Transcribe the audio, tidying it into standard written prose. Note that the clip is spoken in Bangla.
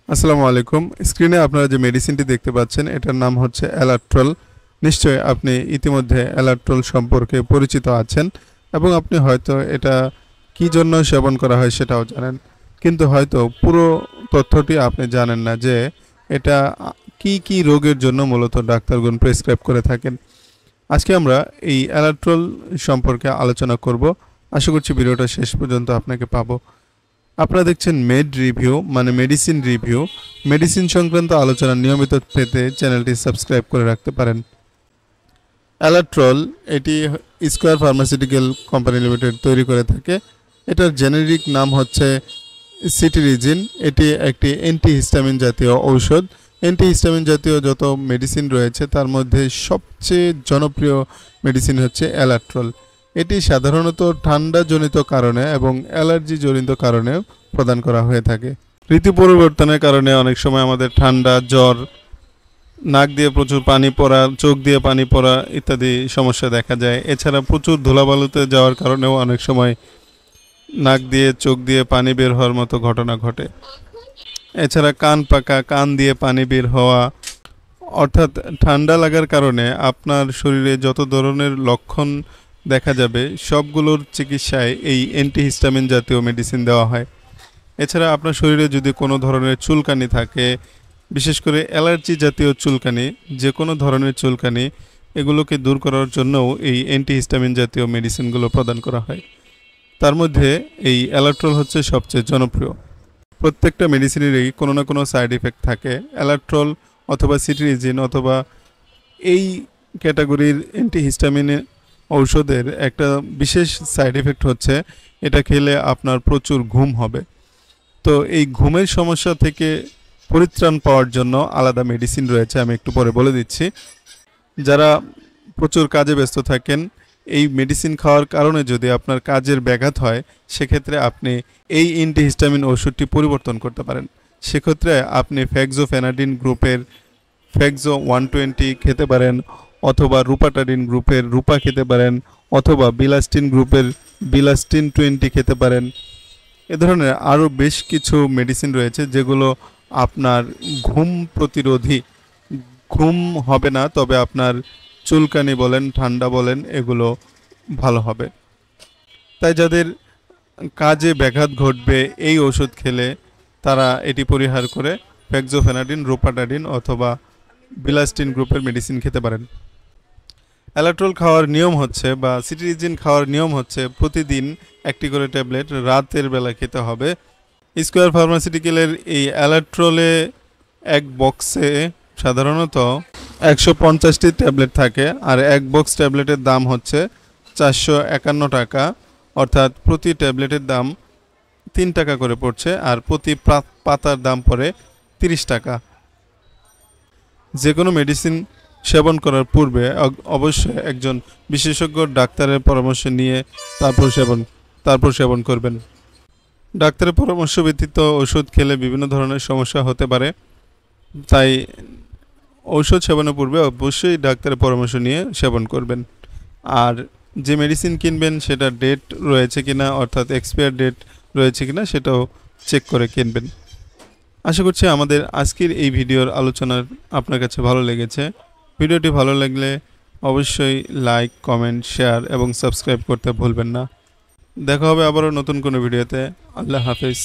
আসসালামু আলাইকুম। স্ক্রিনে আপনারা যে মেডিসিনটি দেখতে পাচ্ছেন এটার নাম হচ্ছে অ্যালাট্রল। নিশ্চয়ই আপনি ইতিমধ্যে অ্যালাট্রল সম্পর্কে পরিচিত আছেন এবং আপনি হয়তো এটা কী জন্য সেবন করা হয় সেটাও জানেন। কিন্তু হয়তো পুরো তথ্যটি আপনি জানেন না যে এটা কি রোগের জন্য মূলত ডাক্তারগণ প্রেসক্রাইব করে থাকেন। আজকে আমরা এই অ্যালাট্রল সম্পর্কে আলোচনা করব। আশা করছি ভিডিওটা শেষ পর্যন্ত আপনাকে পাবো। আপনারা দেখছেন মেড রিভিউ মানে মেডিসিন রিভিউ। মেডিসিন সংক্রান্ত আলোচনা নিয়মিত পেতে চ্যানেলটি সাবস্ক্রাইব করে রাখতে পারেন। অ্যালাট্রল এটি স্কয়ার ফার্মাসিউটিক্যাল কোম্পানি লিমিটেড তৈরি করে থাকে। এটার জেনেরিক নাম হচ্ছে সিটিরিজিন। এটি একটি অ্যান্টিহিস্টামিন জাতীয় ঔষধ। অ্যান্টিহিস্টামিন জাতীয় যত মেডিসিন রয়েছে তার মধ্যে সবচেয়ে জনপ্রিয় মেডিসিন হচ্ছে অ্যালাট্রল। এটি সাধারণত ঠান্ডাজনিত কারণে এবং অ্যালার্জিজনিত কারণেও প্রদান করা হয়ে থাকে। ঋতু পরিবর্তনের কারণে অনেক সময় আমাদের ঠান্ডা, জ্বর, নাক দিয়ে প্রচুর পানি পড়া, চোখ দিয়ে পানি পড়া ইত্যাদি সমস্যা দেখা যায়। এছাড়া প্রচুর ধুলাবালুতে যাওয়ার কারণেও অনেক সময় নাক দিয়ে চোখ দিয়ে পানি বের হওয়ার মতো ঘটনা ঘটে। এছাড়া কান পাকা, কান দিয়ে পানি বের হওয়া, অর্থাৎ ঠান্ডা লাগার কারণে আপনার শরীরে যত ধরনের লক্ষণ দেখা যাবে সবগুলোর চিকিৎসায় এই অ্যান্টিহিস্টামিন জাতীয় মেডিসিন দেওয়া হয়। এছাড়া আপনার শরীরে যদি কোনো ধরনের চুলকানি থাকে, বিশেষ করে অ্যালার্জি জাতীয় চুলকানি, যে কোনো ধরনের চুলকানি, এগুলোকে দূর করার জন্যও এই অ্যান্টিহিস্টামিন জাতীয় মেডিসিনগুলো প্রদান করা হয়। তার মধ্যে এই অ্যালাট্রল হচ্ছে সবচেয়ে জনপ্রিয়। প্রত্যেকটা মেডিসিনেরই কোনো না কোনো সাইড ইফেক্ট থাকে। অ্যালাট্রল অথবা সিটিরিজিন অথবা এই ক্যাটাগরির অ্যান্টিহিস্টামিন ঔষধের একটা বিশেষ সাইড এফেক্ট হচ্ছে এটা খেলে আপনার প্রচুর ঘুম হবে। তো এই ঘুমের সমস্যা থেকে পরিত্রাণ পাওয়ার জন্য আলাদা মেডিসিন রয়েছে, আমি একটু পরে বলে দিচ্ছি। যারা প্রচুর কাজে ব্যস্ত থাকেন, এই মেডিসিন খাওয়ার কারণে যদি আপনার কাজের ব্যাঘাত হয় সেক্ষেত্রে আপনি এই অ্যান্টিহিস্টামিন ওষুধটি পরিবর্তন করতে পারেন। সেক্ষেত্রে আপনি ফ্যাক্সোফেনাডিন গ্রুপের ফ্যাক্সো 120 খেতে পারেন, অথবা রুপাটাডিন গ্রুপের রুপা খেতে পারেন, অথবা বিলাস্টিন গ্রুপের বিলাস্টিন 20 খেতে পারেন। এ ধরনের আরও বেশ কিছু মেডিসিন রয়েছে যেগুলো আপনার ঘুম প্রতিরোধী। ঘুম হবে না, তবে আপনার চুলকানি বলেন, ঠান্ডা বলেন, এগুলো ভালো হবে। তাই যাদের কাজে ব্যাঘাত ঘটবে এই ওষুধ খেলে তারা এটি পরিহার করে ফ্যাক্সোফেনাডিন, রুপাটাডিন অথবা বিলাস্টিন গ্রুপের মেডিসিন খেতে পারেন। অ্যালাট্রল খাওয়ার নিয়ম হচ্ছে বা সিটিরিজিন খাওয়ার নিয়ম হচ্ছে প্রতিদিন একটি করে ট্যাবলেট রাতের বেলা খেতে হবে। স্কয়ার ফার্মাসিউটিক্যালের এই অ্যালাট্রলে এক বক্সে সাধারণত 150টি ট্যাবলেট থাকে, আর এক বক্স ট্যাবলেটের দাম হচ্ছে 451 টাকা, অর্থাৎ প্রতি ট্যাবলেটের দাম 3 টাকা করে পড়ছে, আর প্রতি পাতার দাম পড়ে 30 টাকা। যে কোনো মেডিসিন সেবন করার পূর্বে অবশ্যই একজন বিশেষজ্ঞ ডাক্তারের পরামর্শ নিয়ে তারপর সেবন করবেন। ডাক্তারের পরামর্শ ব্যতীত ওষুধ খেলে বিভিন্ন ধরনের সমস্যা হতে পারে, তাই ঔষধ সেবনের পূর্বে অবশ্যই ডাক্তারের পরামর্শ নিয়ে সেবন করবেন। আর যে মেডিসিন কিনবেন সেটা ডেট রয়েছে কিনা, অর্থাৎ এক্সপায়ার ডেট রয়েছে কিনা সেটাও চেক করে কিনবেন। আশা করছি আমাদের আজকের এই ভিডিওর আলোচনা আপনার কাছে ভালো লেগেছে। ভিডিওটি ভালো লাগলে অবশ্যই লাইক, কমেন্ট, শেয়ার এবং সাবস্ক্রাইব করতে ভুলবেন না। দেখা হবে আবারও নতুন কোনো ভিডিওতে। আল্লাহ হাফেজ।